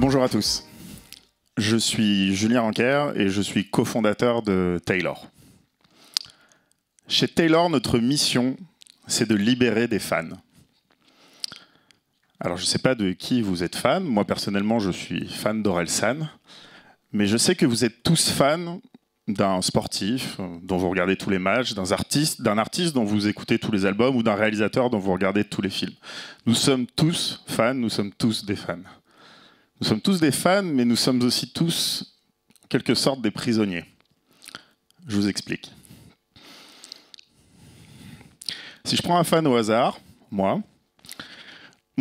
Bonjour à tous. Je suis Julien Ranker et je suis cofondateur de Taylor. Chez Taylor, notre mission, c'est de libérer des fans. Alors, je ne sais pas de qui vous êtes fan. Moi, personnellement, je suis fan d'Orelsan. Mais je sais que vous êtes tous fans d'un sportif dont vous regardez tous les matchs, d'un artiste dont vous écoutez tous les albums ou d'un réalisateur dont vous regardez tous les films. Nous sommes tous fans, nous sommes tous des fans. Nous sommes tous des fans, mais nous sommes aussi tous, en quelque sorte, des prisonniers. Je vous explique. Si je prends un fan au hasard, moi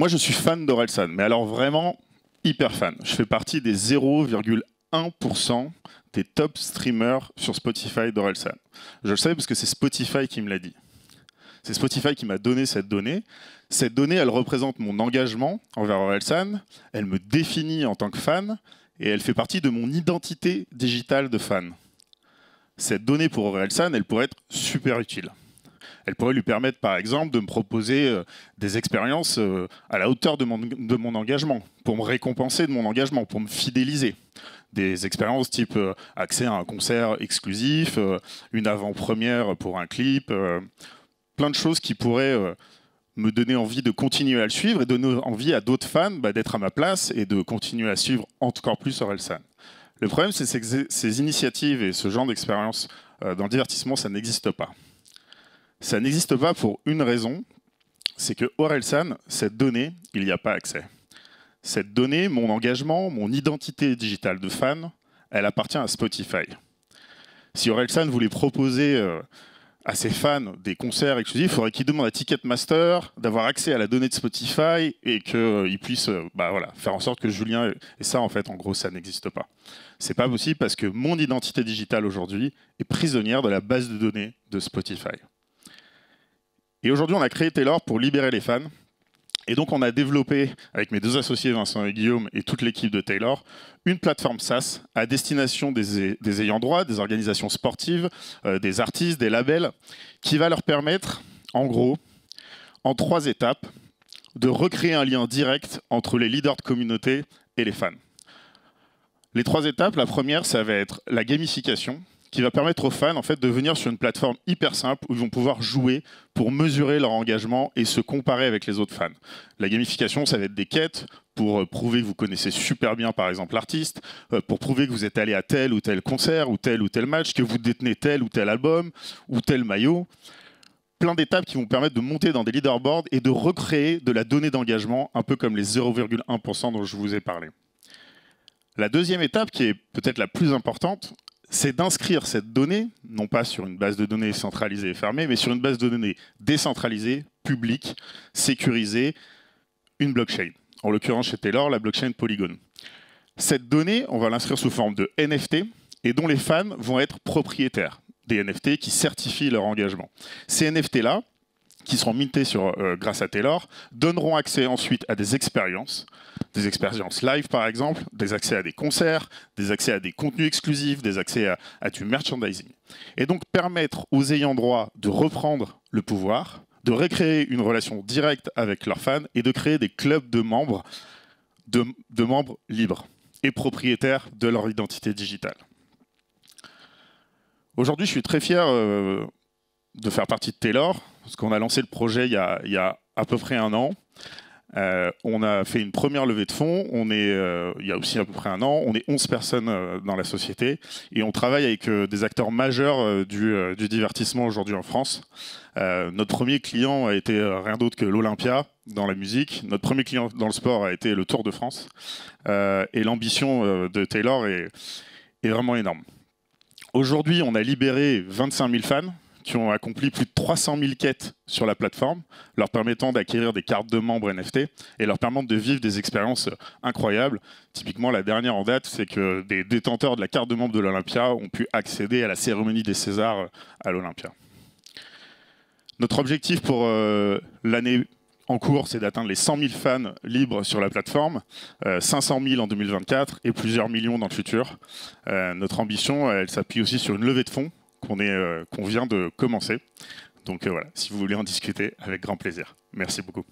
je suis fan d'Orelsan, mais alors vraiment hyper fan. Je fais partie des 0,1% des top streamers sur Spotify d'Orelsan. Je le sais parce que c'est Spotify qui me l'a dit. C'est Spotify qui m'a donné cette donnée. Cette donnée, elle représente mon engagement envers Orelsan, elle me définit en tant que fan, et elle fait partie de mon identité digitale de fan. Cette donnée pour Orelsan, elle pourrait être super utile. Elle pourrait lui permettre, par exemple, de me proposer des expériences à la hauteur de mon engagement, pour me récompenser de mon engagement, pour me fidéliser. Des expériences type accès à un concert exclusif, une avant-première pour un clip, plein de choses qui pourraient me donner envie de continuer à le suivre et donner envie à d'autres fans d'être à ma place et de continuer à suivre encore plus Orelsan. Le problème, c'est que ces initiatives et ce genre d'expérience dans le divertissement, ça n'existe pas. Ça n'existe pas pour une raison, c'est que Orelsan, cette donnée, il n'y a pas accès. Cette donnée, mon engagement, mon identité digitale de fan, elle appartient à Spotify. Si Orelsan voulait proposer à ses fans des concerts exclusifs, il faudrait qu'ils demandent à Ticketmaster d'avoir accès à la donnée de Spotify et qu'ils puissent faire en sorte que Julien... Et ça, en fait, en gros, ça n'existe pas. C'est pas possible parce que mon identité digitale aujourd'hui est prisonnière de la base de données de Spotify. Et aujourd'hui, on a créé Taylor pour libérer les fans. Et donc, on a développé, avec mes deux associés, Vincent et Guillaume, et toute l'équipe de Taylor, une plateforme SaaS à destination des ayants droit, des organisations sportives, des artistes, des labels, qui va leur permettre, en gros, en 3 étapes, de recréer un lien direct entre les leaders de communauté et les fans. Les 3 étapes, la première, ça va être la gamification, qui va permettre aux fans en fait, de venir sur une plateforme hyper simple où ils vont pouvoir jouer pour mesurer leur engagement et se comparer avec les autres fans. La gamification, ça va être des quêtes pour prouver que vous connaissez super bien par exemple l'artiste, pour prouver que vous êtes allé à tel ou tel concert ou tel match, que vous détenez tel ou tel album ou tel maillot. Plein d'étapes qui vont permettre de monter dans des leaderboards et de recréer de la donnée d'engagement, un peu comme les 0,1% dont je vous ai parlé. La deuxième étape, qui est peut-être la plus importante, c'est d'inscrire cette donnée, non pas sur une base de données centralisée et fermée, mais sur une base de données décentralisée, publique, sécurisée, une blockchain. En l'occurrence chez Taylor, la blockchain Polygon. Cette donnée, on va l'inscrire sous forme de NFT et dont les fans vont être propriétaires. Des NFT qui certifient leur engagement. Ces NFT-là, qui seront mintés grâce à Taylor, donneront accès ensuite à des expériences live par exemple, des accès à des concerts, des accès à des contenus exclusifs, des accès à du merchandising. Et donc permettre aux ayants droit de reprendre le pouvoir, de recréer une relation directe avec leurs fans et de créer des clubs de membres, de membres libres et propriétaires de leur identité digitale. Aujourd'hui, je suis très fier de faire partie de Taylor, parce qu'on a lancé le projet il y a à peu près 1 an. On a fait une première levée de fonds, il y a aussi à peu près 1 an, on est 11 personnes dans la société et on travaille avec des acteurs majeurs du divertissement aujourd'hui en France. Notre premier client a été rien d'autre que l'Olympia dans la musique, notre premier client dans le sport a été le Tour de France et l'ambition de Taylor est vraiment énorme. Aujourd'hui, on a libéré 25 000 fans qui ont accompli plus de 300 000 quêtes sur la plateforme, leur permettant d'acquérir des cartes de membres NFT et leur permettant de vivre des expériences incroyables. Typiquement, la dernière en date, c'est que des détenteurs de la carte de membre de l'Olympia ont pu accéder à la cérémonie des Césars à l'Olympia. Notre objectif pour l'année en cours, c'est d'atteindre les 100 000 fans libres sur la plateforme, 500 000 en 2024 et plusieurs millions dans le futur. Notre ambition, elle s'appuie aussi sur une levée de fonds qu'on vient de commencer. Donc voilà, si vous voulez en discuter, avec grand plaisir. Merci beaucoup.